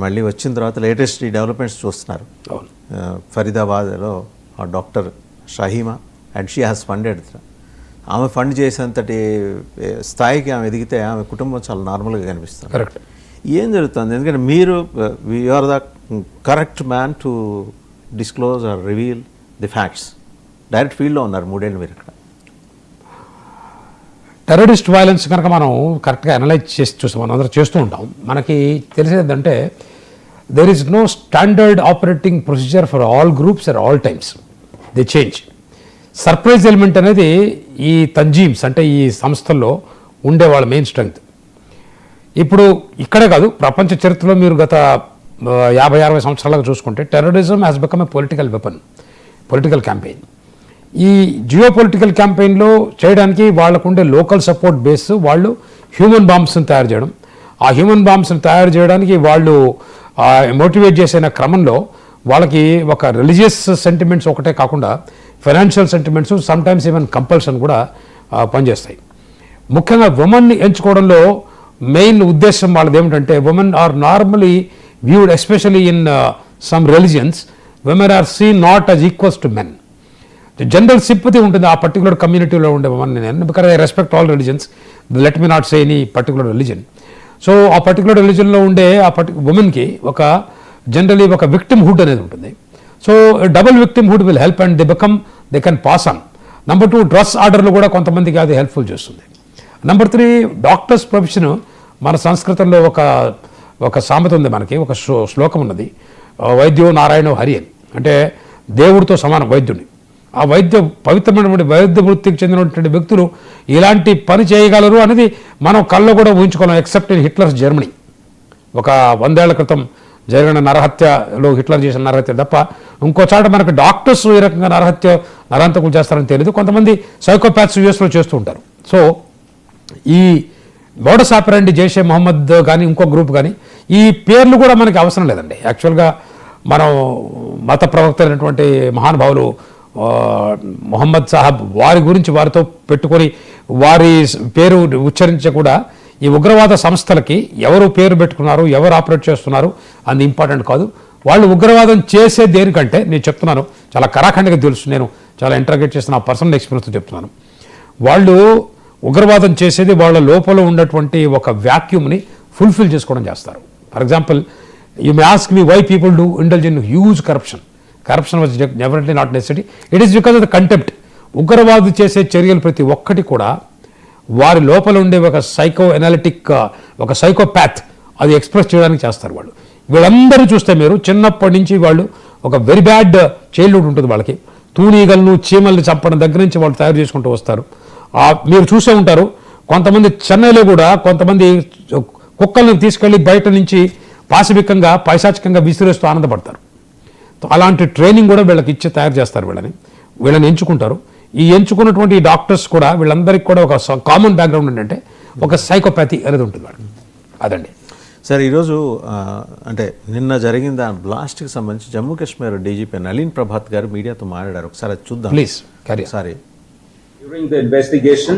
మళ్ళీ వచ్చిన తర్వాత లేటెస్ట్ ఈ డెవలప్మెంట్స్ చూస్తున్నారు. ఫరీదాబాద్లో ఆ doctor Shahima and she has funded. ఆమె ఫండ్ చేసేంతటి స్థాయికి ఆమె ఎదిగితే ఆమె కుటుంబం చాలా నార్మల్గా కనిపిస్తుంది. కరెక్ట్. ఏం జరుగుతుంది? ఎందుకంటే మీరు are the correct man to disclose or reveal the facts. Direct ఫీల్డ్లో ఉన్నారు 3 ఏళ్ళు మీరు ఇక్కడ. టెర్రరిస్ట్ వైలెన్స్ కనుక మనం కరెక్ట్గా అనలైజ్ చేసి చూస్తాం, మనం అందరం చేస్తూ ఉంటాం. మనకి తెలిసేది ఏంటంటే there is no standard operating procedure for all groups at all times. They change. Surprise element అనేది ఈ తంజీమ్స్ అంటే ఈ సంస్థల్లో ఉండే వాళ్ళ మెయిన్ స్ట్రెంగ్త్. ఇప్పుడు ఇక్కడే కాదు, ప్రపంచ చరిత్రలో మీరు గత 50-60 సంవత్సరాలుగా చూసుకుంటే terrorism has become a political weapon, political campaign. ఈ జియో పొలిటికల్ క్యాంపెయిన్లో చేయడానికి వాళ్ళకు ఉండే లోకల్ సపోర్ట్ బేస్ వాళ్ళు హ్యూమన్ బాంబ్స్ని తయారు చేయడం. ఆ హ్యూమన్ బాంబ్స్ని తయారు చేయడానికి వాళ్ళు మోటివేట్ చేసిన క్రమంలో వాళ్ళకి ఒక రిలీజియస్ సెంటిమెంట్స్ ఒకటే కాకుండా financial sentiments, sometimes even compulsion కూడా పనిచేస్తాయి. ముఖ్యంగా ఉమెన్ని ఎంచుకోవడంలో మెయిన్ ఉద్దేశం వాళ్ళది ఏమిటంటే women are normally viewed, especially in some religions, women are seen not as equals to men. General sympathy ఉంటుంది ఆ పర్టికులర్ కమ్యూనిటీలో ఉండే ఉమెన్. నేను because I respect all religions, let me not say any particular religion. So ఆ particular రిలీజన్లో ఉండే ఆ ఉమెన్కి ఒక జనరలీ ఒక విక్టిమ్హుడ్ అనేది ఉంటుంది. So double victimhood will help and they can pass on. Number 2, drugs ఆర్డర్లు కూడా కొంతమందికి అది హెల్ప్ఫుల్ చేస్తుంది. Number 3, doctors profession. మన సంస్కృతంలో ఒక సామెత ఉంది, మనకి ఒక శ్లోకం ఉన్నది, వైద్యో నారాయణో హరి అని. అంటే దేవుడితో సమానం వైద్యుని. ఆ పవిత్రమైనటువంటి వైద్య వృత్తికి చెందినటువంటి వ్యక్తులు ఇలాంటి పని చేయగలరు అనేది మనం కళ్ళలో కూడా ఊహించుకోలేం, ఎక్సెప్ట్ ఇన్ హిట్లర్స్ జర్మనీ. ఒక 100 ఏళ్ల క్రితం జరిగిన నరహత్యలో హిట్లర్ చేసిన నరహత్య తప్ప ఇంకో చాట మనకు డాక్టర్స్ ఈ రకంగా నరహంతకులు చేస్తారని తెలియదు. కొంతమంది సైకోపాత్స్ యూఎస్లో చేస్తూ ఉంటారు. సో ఈ మోడస్ ఆపరెండి జైషే మొహమ్మద్ కానీ ఇంకో గ్రూప్ కానీ ఈ పేర్లు కూడా మనకి అవసరం లేదండి. యాక్చువల్గా మనం మత ప్రవక్త అయినటువంటి మహానుభావులు మొహమ్మద్ సాహబ్ వారి గురించి వారితో పెట్టుకొని వారి పేరు ఉచ్చరించే కూడా ఈ ఉగ్రవాద సంస్థలకి ఎవరు పేరు పెట్టుకున్నారు, ఎవరు ఆపరేట్ చేస్తున్నారు అది ఇంపార్టెంట్ కాదు. వాళ్ళు ఉగ్రవాదం చేసే దేనికంటే నేను చెప్తున్నాను, చాలా కరాఖండిగా తెలుసు, నేను చాలా ఇంటర్గేట్ చేసిన పర్సనల్ ఎక్స్పీరియన్స్తో చెప్తున్నాను. వాళ్ళు ఉగ్రవాదం చేసేది వాళ్ళ లోపల ఉన్నటువంటి ఒక వ్యాక్యూమ్ని ఫుల్ఫిల్ చేసుకోవడం చేస్తారు. For example, you may ask me why people do indulge in huge corruption. Corruption was definitely not necessary, it is because of the contempt. ఉగ్రవాదు చేసే చర్యలు ప్రతి ఒక్కటి కూడా వారి లోపల ఉండే ఒక సైకో ఎనాలిటిక్, ఒక సైకోపాత్ అది ఎక్స్ప్రెస్ చేయడానికి చేస్తారు వాళ్ళు. వీళ్ళందరూ చూస్తే మీరు చిన్నప్పటి నుంచి వాళ్ళు ఒక వెరీ బ్యాడ్ చైల్డ్హుడ్ ఉంటుంది వాళ్ళకి. తూనీగలను చీమల్ని చంపడం దగ్గర నుంచి వాళ్ళు తయారు చేసుకుంటూ వస్తారు. మీరు చూసే ఉంటారు, కొంతమంది చెన్నైలో కూడా కొంతమంది కుక్కలను తీసుకెళ్ళి బయట నుంచి పాశవికంగా పైశాచికంగా విసిరేస్తూ ఆనందపడతారు. అలాంటి ట్రైనింగ్ కూడా వీళ్ళకి ఇచ్చి తయారు చేస్తారు. వీళ్ళని ఎంచుకుంటారు. ఈ ఎంచుకున్నటువంటి డాక్టర్స్ కూడా వీళ్ళందరికీ కూడా ఒక కామన్ బ్యాక్గ్రౌండ్ ఏంటంటే ఒక సైకోపాథీ అనేది ఉంటుంది వాళ్ళకి. అదండి సార్. ఈరోజు అంటే నిన్న జరిగిన దాని బ్లాస్ట్కి సంబంధించి జమ్మూ కాశ్మీర్ డీజీపీ నలీన్ ప్రభాత్ గారు మీడియాతో మాట్లాడారు. ఒకసారి చూద్దాం please. Sorry. During the investigation,